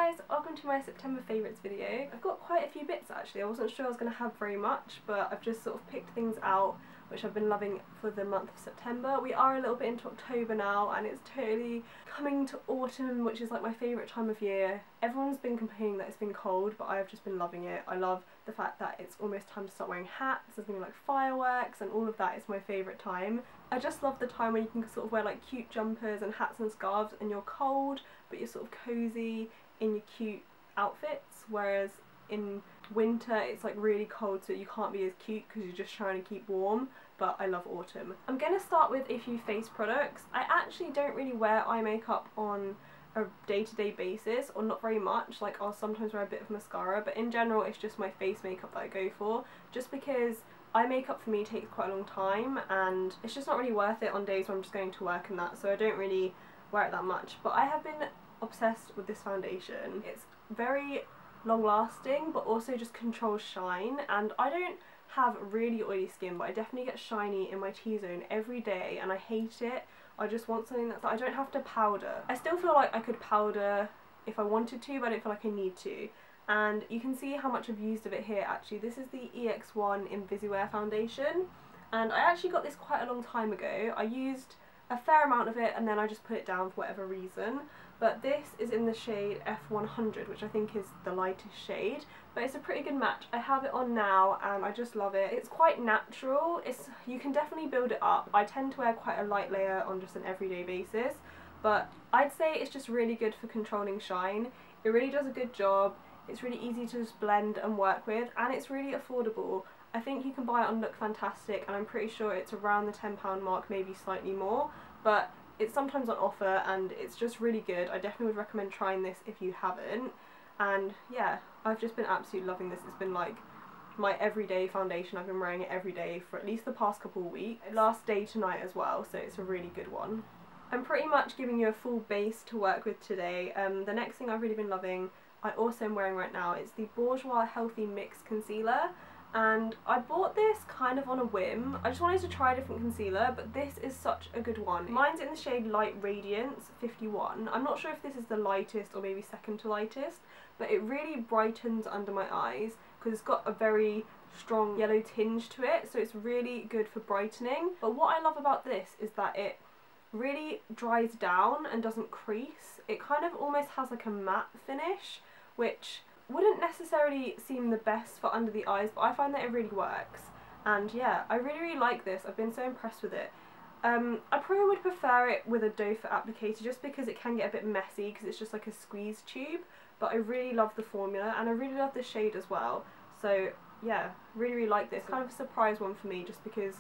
guys, welcome to my September favourites video. I've got quite a few bits actually. I wasn't sure I was going to have very much, but I've just sort of picked things out which I've been loving for the month of September. We are a little bit into October now and it's totally coming to autumn, which is like my favourite time of year. Everyone's been complaining that it's been cold, but I've just been loving it. I love the fact that it's almost time to start wearing hats, there's going to be like fireworks and all of that is my favourite time. I just love the time when you can sort of wear like cute jumpers and hats and scarves and you're cold but you're sort of cosy in your cute outfits, whereas in winter it's like really cold so you can't be as cute because you're just trying to keep warm. But I love autumn. I'm going to start with a few face products. I actually don't really wear eye makeup on a day-to-day basis, or not very much. Like I'll sometimes wear a bit of mascara, but in general it's just my face makeup that I go for, just because eye makeup for me takes quite a long time and it's just not really worth it on days when I'm just going to work and that, so I don't really wear it that much. But I have been obsessed with this foundation. It's very long lasting but also just controls shine, and I don't have really oily skin but I definitely get shiny in my T-zone every day and I hate it. I just want something that I don't have to powder. I still feel like I could powder if I wanted to, but I don't feel like I need to. And you can see how much I've used of it here actually. This is the EX1 Inviswear foundation and I actually got this quite a long time ago. I used a fair amount of it and then I just put it down for whatever reason. But this is in the shade F100, which I think is the lightest shade, but it's a pretty good match. I have it on now and I just love it. It's quite natural. You can definitely build it up. I tend to wear quite a light layer on just an everyday basis, but I'd say it's just really good for controlling shine. It really does a good job. It's really easy to just blend and work with, and it's really affordable. I think you can buy it on Look Fantastic and I'm pretty sure it's around the £10 mark, maybe slightly more, but it's sometimes on offer and it's just really good. I definitely would recommend trying this if you haven't. And yeah, I've just been absolutely loving this. It's been like my everyday foundation. I've been wearing it every day for at least the past couple of weeks. It lasts day to night as well, so it's a really good one. I'm pretty much giving you a full base to work with today. The next thing I've really been loving, I also am wearing right now, is the Bourjois Healthy Mix Concealer. And I bought this kind of on a whim. I just wanted to try a different concealer, but this is such a good one. Mine's in the shade Light Radiance 51. I'm not sure if this is the lightest or maybe second to lightest, but it really brightens under my eyes because it's got a very strong yellow tinge to it, so it's really good for brightening. But what I love about this is that it really dries down and doesn't crease. It kind of almost has like a matte finish, which wouldn't necessarily seem the best for under the eyes, but I find that it really works. And yeah, I really like this. I've been so impressed with it. I probably would prefer it with a doe foot applicator just because it can get a bit messy because it's just like a squeeze tube, but I really love the formula and I really love the shade as well. So yeah, really like this. Kind of a surprise one for me just because,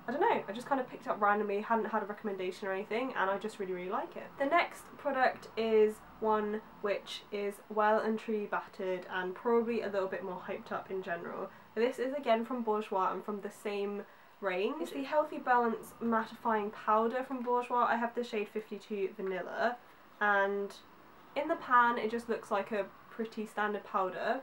I don't know, I just kind of picked up randomly, hadn't had a recommendation or anything, and I just really like it. The next product is one which is well and truly battered and probably a little bit more hyped up in general. This is again from Bourjois and from the same range. It's the Healthy Balance Mattifying Powder from Bourjois. I have the shade 52 Vanilla, and in the pan it just looks like a pretty standard powder,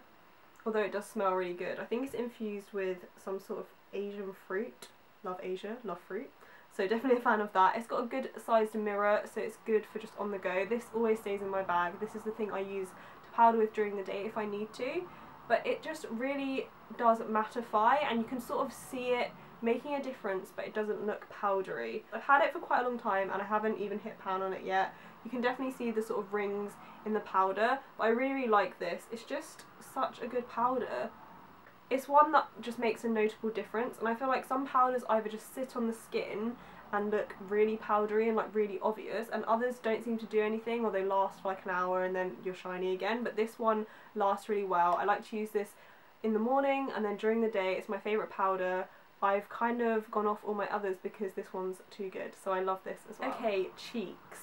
although it does smell really good. I think it's infused with some sort of Asian fruit. Love Asia, love fruit. So definitely a fan of that. It's got a good sized mirror, so it's good for just on the go. This always stays in my bag. This is the thing I use to powder with during the day if I need to. But it just really does mattify and you can sort of see it making a difference, but it doesn't look powdery. I've had it for quite a long time and I haven't even hit pan on it yet. You can definitely see the sort of rings in the powder, but I really like this. It's just such a good powder. It's one that just makes a notable difference, and I feel like some powders either just sit on the skin and look really powdery and like really obvious, and others don't seem to do anything, or they last for like an hour and then you're shiny again. But this one lasts really well. I like to use this in the morning and then during the day. It's my favourite powder. I've kind of gone off all my others because this one's too good, so I love this as well. Okay, cheeks.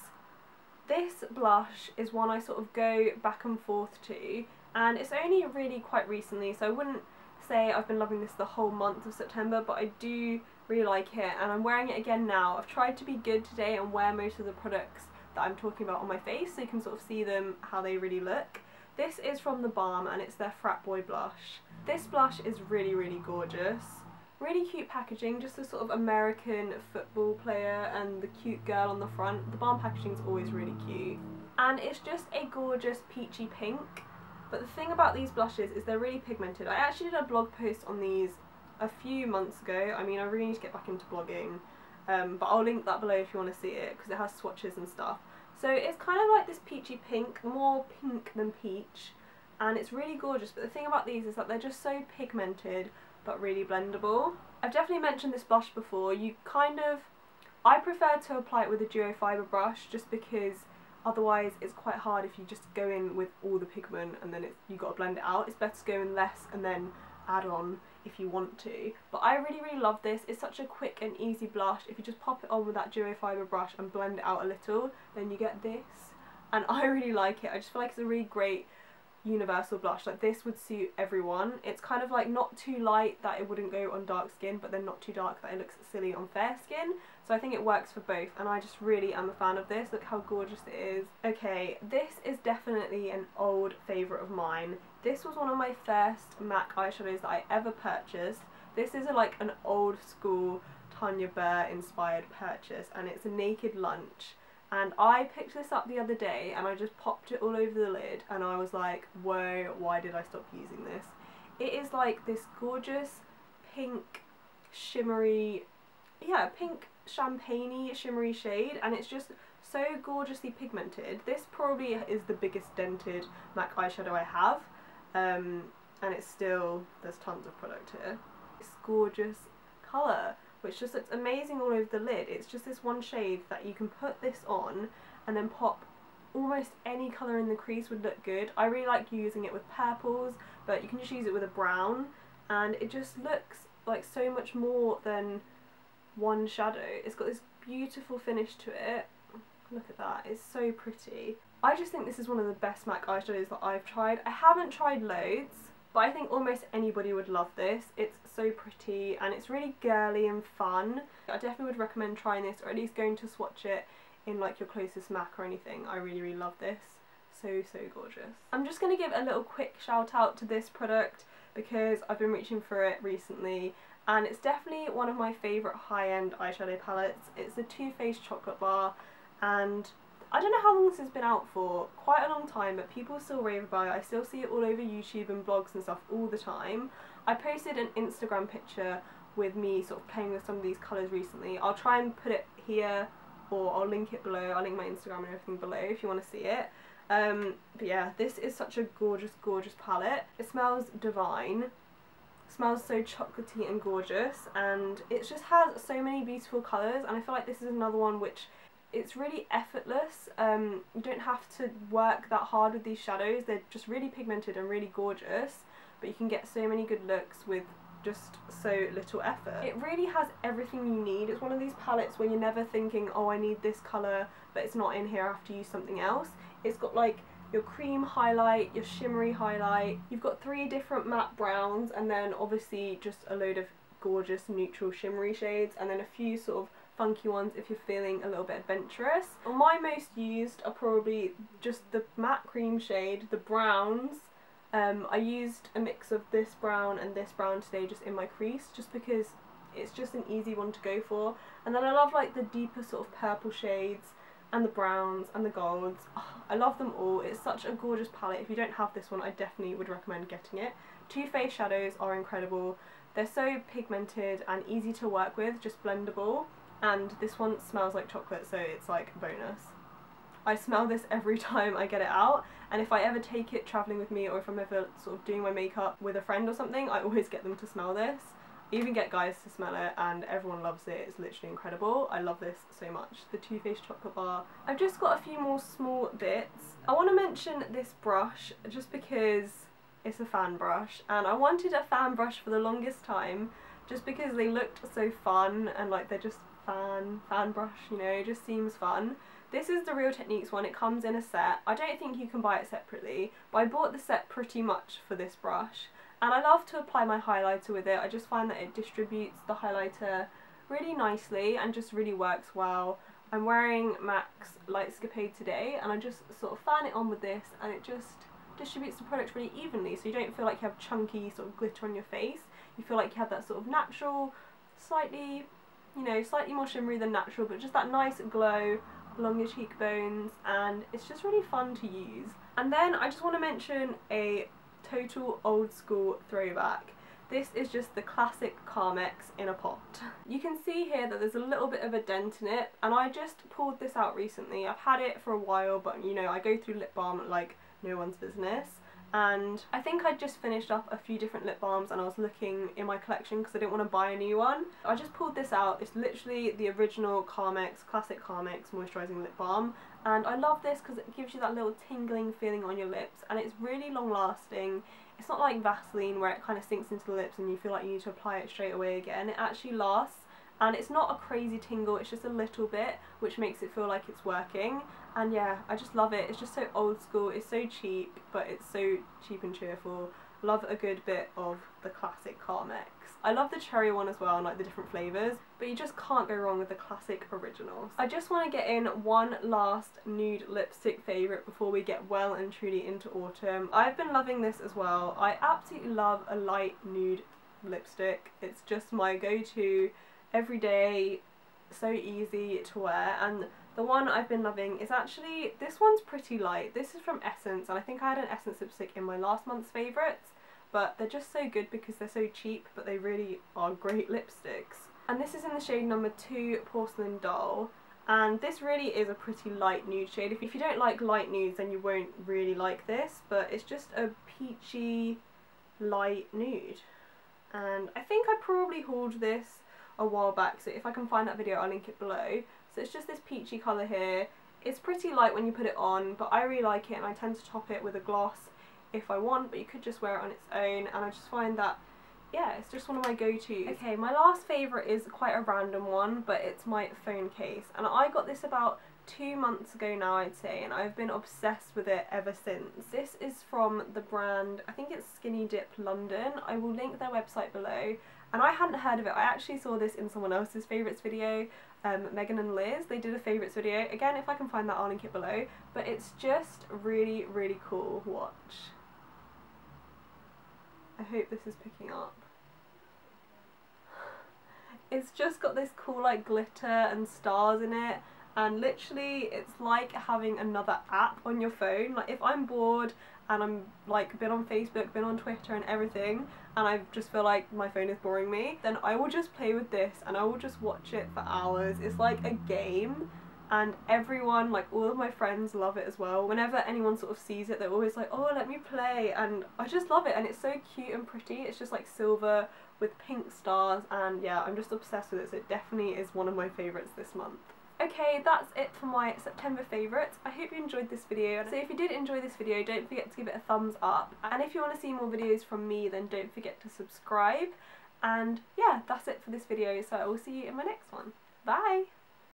This blush is one I sort of go back and forth to, and it's only really quite recently, so I wouldn't say I've been loving this the whole month of September, but I do really like it and I'm wearing it again now. I've tried to be good today and wear most of the products that I'm talking about on my face so you can sort of see them, how they really look. This is from the Balm and it's their Frat Boy blush. This blush is really gorgeous. Really cute packaging, just a sort of American football player and the cute girl on the front. The Balm packaging is always really cute. and it's just a gorgeous peachy pink. But the thing about these blushes is they're really pigmented. I actually did a blog post on these a few months ago. I mean, I really need to get back into blogging, but I'll link that below if you want to see it, because it has swatches and stuff. So it's kind of like this peachy pink, more pink than peach, and it's really gorgeous. But the thing about these is that they're just so pigmented but really blendable. I've definitely mentioned this blush before. I prefer to apply it with a duo fibre brush, just because otherwise it's quite hard if you just go in with all the pigment and then you've got to blend it out. It's better to go in less and then add on if you want to. But I really love this. It's such a quick and easy blush. If you just pop it on with that duo fibre brush and blend it out a little, then you get this. And I really like it. I just feel like it's a really great universal blush. Like, this would suit everyone. It's kind of like not too light that it wouldn't go on dark skin, but then not too dark that it looks silly on fair skin. So I think it works for both, and I just really am a fan of this. Look how gorgeous it is. Okay, this is definitely an old favourite of mine. This was one of my first MAC eyeshadows that I ever purchased. This is like an old school Tanya Burr inspired purchase, and it's a Naked Lunch. And I picked this up the other day and I just popped it all over the lid, and I was like, whoa, why did I stop using this? It is like this gorgeous pink shimmery, yeah, pink champagne-y shimmery shade, and it's just so gorgeously pigmented. This probably is the biggest dented MAC eyeshadow I have, and it's still, there's tons of product here. This gorgeous colour, which just looks amazing all over the lid. It's just this one shade that you can put this on and then pop almost any colour in the crease would look good. I really like using it with purples, but you can just use it with a brown, and it just looks like so much more than one shadow. It's got this beautiful finish to it. Look at that, it's so pretty. I just think this is one of the best MAC eyeshadows that I've tried. I haven't tried loads, but I think almost anybody would love this. It's so pretty and it's really girly and fun. I definitely would recommend trying this, or at least going to swatch it in like your closest MAC or anything. I really love this. So gorgeous. I'm just going to give a little quick shout out to this product because I've been reaching for it recently, and it's definitely one of my favourite high-end eyeshadow palettes. It's the Too Faced Chocolate Bar, and I don't know how long this has been out for, quite a long time, but people still rave about it. I still see it all over YouTube and blogs and stuff all the time. I posted an Instagram picture with me sort of playing with some of these colours recently. I'll try and put it here, or I'll link it below. I'll link my Instagram and everything below if you want to see it. But yeah, this is such a gorgeous palette. It smells divine. It smells so chocolatey and gorgeous, and it just has so many beautiful colours, and I feel like this is another one which it's really effortless. You don't have to work that hard with these shadows. They're just really pigmented and really gorgeous, but you can get so many good looks with just so little effort. It really has everything you need. It's one of these palettes where you're never thinking, oh, I need this colour, but it's not in here after you use something else. It's got like your cream highlight, your shimmery highlight, you've got 3 different matte browns, and then obviously just a load of gorgeous neutral shimmery shades, and then a few sort of funky ones if you're feeling a little bit adventurous. My most used are probably just the matte cream shade, the browns. I used a mix of this brown and this brown today just in my crease, just because it's just an easy one to go for. And then I love like the deeper sort of purple shades and the browns and the golds. Oh, I love them all. It's such a gorgeous palette. If you don't have this one, I definitely would recommend getting it. Too Faced shadows are incredible. They're so pigmented and easy to work with, just blendable. And this one smells like chocolate, so it's like a bonus. I smell this every time I get it out, and if I ever take it travelling with me, or if I'm ever sort of doing my makeup with a friend or something, I always get them to smell this. I even get guys to smell it, and everyone loves it. It's literally incredible. I love this so much. The Too Faced Chocolate Bar. I've just got a few more small bits. I want to mention this brush just because it's a fan brush, and I wanted a fan brush for the longest time just because they looked so fun, and like they're just fan brush, you know, it just seems fun. This is the Real Techniques one. It comes in a set. I don't think you can buy it separately, but I bought the set pretty much for this brush, and I love to apply my highlighter with it. I just find that it distributes the highlighter really nicely and just really works well. I'm wearing MAC's Lightscapade today, and I just sort of fan it on with this, and it just distributes the product really evenly, so you don't feel like you have chunky sort of glitter on your face. You feel like you have that sort of natural, slightly, you know, slightly more shimmery than natural, but just that nice glow along your cheekbones, and it's just really fun to use. And then I just want to mention a total old school throwback. This is just the classic Carmex in a pot. You can see here that there's a little bit of a dent in it, and I just pulled this out recently. I've had it for a while, but you know, I go through lip balm like no one's business. And I think I just finished up a few different lip balms and I was looking in my collection because I didn't want to buy a new one. I just pulled this out. It's literally the original Carmex, classic Carmex moisturising lip balm, and I love this because it gives you that little tingling feeling on your lips, and it's really long lasting. It's not like Vaseline where it kind of sinks into the lips and you feel like you need to apply it straight away again. It actually lasts, and it's not a crazy tingle, it's just a little bit, which makes it feel like it's working. And yeah, I just love it. It's just so old school, it's so cheap, but it's so cheap and cheerful. Love a good bit of the classic Carmex. I love the cherry one as well, and like the different flavours, but you just can't go wrong with the classic originals. I just want to get in one last nude lipstick favourite before we get well and truly into autumn. I've been loving this as well. I absolutely love a light nude lipstick. It's just my go-to every day, so easy to wear. And the one I've been loving is actually, this one's pretty light. This is from Essence, and I think I had an Essence lipstick in my last month's favourites, but they're just so good because they're so cheap, but they really are great lipsticks. And this is in the shade number 2, Porcelain Doll, and this really is a pretty light nude shade. If you don't like light nudes, then you won't really like this, but it's just a peachy light nude. And I think I probably hauled this a while back, so if I can find that video I'll link it below. So it's just this peachy colour here. It's pretty light when you put it on, but I really like it, and I tend to top it with a gloss if I want, but you could just wear it on its own, and I just find that, yeah, it's just one of my go-tos. Okay, my last favourite is quite a random one, but it's my phone case, and I got this about 2 months ago now, I'd say, and I've been obsessed with it ever since. This is from the brand, I think it's Skinny Dip London. I will link their website below, and I hadn't heard of it. I actually saw this in someone else's favourites video, Megan and Liz. They did a favourites video. Again, if I can find that, I'll link it below, but it's just really, really cool. Watch. I hope this is picking up. It's just got this cool like glitter and stars in it, and literally it's like having another app on your phone. Like if I'm bored and I'm like been on Facebook, been on Twitter and everything, and I just feel like my phone is boring me, then I will just play with this and I will just watch it for hours. It's like a game, and everyone, like all of my friends, love it as well. Whenever anyone sort of sees it, they're always like, oh, let me play, and I just love it, and it's so cute and pretty. It's just like silver with pink stars, and yeah, I'm just obsessed with it, so it definitely is one of my favourites this month. Okay, that's it for my September favourites. I hope you enjoyed this video. So if you did enjoy this video, don't forget to give it a thumbs up, and if you want to see more videos from me, then don't forget to subscribe. And yeah, that's it for this video, so I will see you in my next one. Bye!